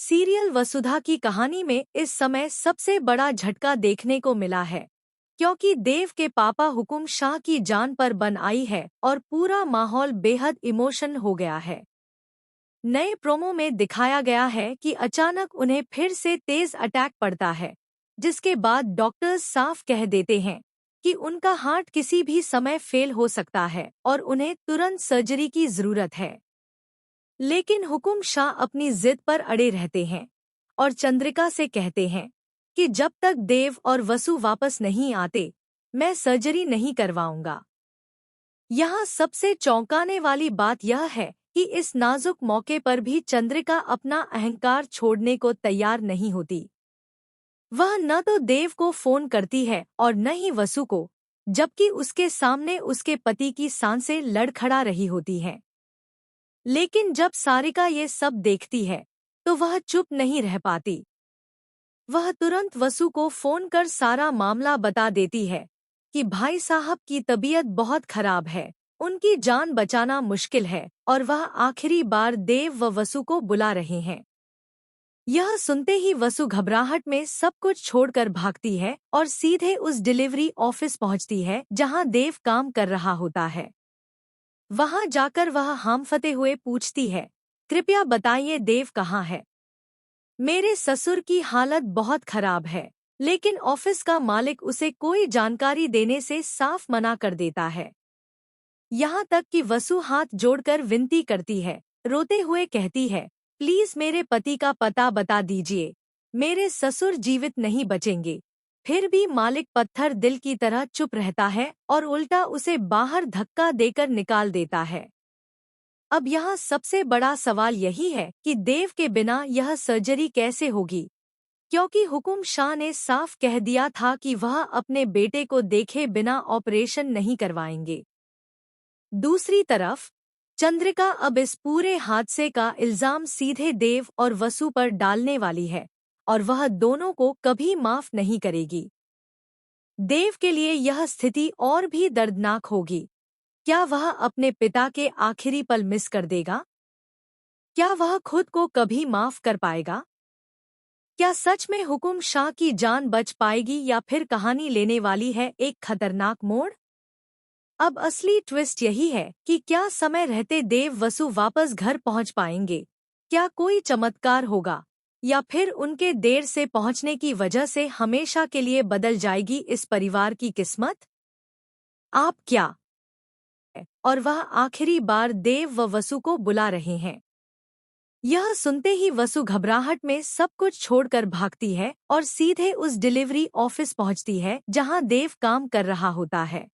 Serial वसुधा की कहानी में इस समय सबसे बड़ा झटका देखने को मिला है, क्योंकि देव के पापा हुकुम शाह की जान पर बन आई है और पूरा माहौल बेहद इमोशन हो गया है। नए प्रोमो में दिखाया गया है कि अचानक उन्हें फिर से तेज अटैक पड़ता है, जिसके बाद डॉक्टर्स साफ कह देते हैं कि उनका हार्ट किसी भी समय फेल हो सकता है और उन्हें तुरंत सर्जरी की जरूरत है। लेकिन हुकुम शाह अपनी जिद पर अड़े रहते हैं और चंद्रिका से कहते हैं कि जब तक देव और वसु वापस नहीं आते, मैं सर्जरी नहीं करवाऊंगा। यहाँ सबसे चौंकाने वाली बात यह है कि इस नाजुक मौके पर भी चंद्रिका अपना अहंकार छोड़ने को तैयार नहीं होती। वह न तो देव को फोन करती है और न ही वसु को, जबकि उसके सामने उसके पति की सांसें लड़खड़ा रही होती हैं। लेकिन जब सारिका ये सब देखती है तो वह चुप नहीं रह पाती। वह तुरंत वसु को फोन कर सारा मामला बता देती है कि भाई साहब की तबीयत बहुत खराब है, उनकी जान बचाना मुश्किल है और वह आखिरी बार देव व वसु को बुला रहे हैं। यह सुनते ही वसु घबराहट में सब कुछ छोड़कर भागती है और सीधे उस डिलीवरी ऑफिस पहुंचती है जहां देव काम कर रहा होता है। वहां जाकर वह हांफते हुए पूछती है, कृपया बताइए देव कहाँ है? मेरे ससुर की हालत बहुत खराब है, लेकिन ऑफिस का मालिक उसे कोई जानकारी देने से साफ मना कर देता है। यहाँ तक कि वसु हाथ जोड़कर विनती करती है, रोते हुए कहती है, प्लीज मेरे पति का पता बता दीजिए, मेरे ससुर जीवित नहीं बचेंगे। फिर भी मालिक पत्थर दिल की तरह चुप रहता है और उल्टा उसे बाहर धक्का देकर निकाल देता है। अब यहाँ सबसे बड़ा सवाल यही है कि देव के बिना यह सर्जरी कैसे होगी, क्योंकि हुकुम शाह ने साफ कह दिया था कि वह अपने बेटे को देखे बिना ऑपरेशन नहीं करवाएंगे। दूसरी तरफ चंद्रिका अब इस पूरे हादसे का इल्जाम सीधे देव और वसु पर डालने वाली है और वह दोनों को कभी माफ नहीं करेगी। देव के लिए यह स्थिति और भी दर्दनाक होगी। क्या वह अपने पिता के आखिरी पल मिस कर देगा? क्या वह खुद को कभी माफ कर पाएगा? क्या सच में हुकुम शाह की जान बच पाएगी या फिर कहानी लेने वाली है एक खतरनाक मोड़? अब असली ट्विस्ट यही है कि क्या समय रहते देव वसु वापस घर पहुंच पाएंगे? क्या कोई चमत्कार होगा या फिर उनके देर से पहुंचने की वजह से हमेशा के लिए बदल जाएगी इस परिवार की किस्मत? आप क्या और वह आखिरी बार देव व वसु को बुला रहे हैं। यह सुनते ही वसु घबराहट में सब कुछ छोड़कर भागती है और सीधे उस डिलीवरी ऑफिस पहुंचती है जहां देव काम कर रहा होता है।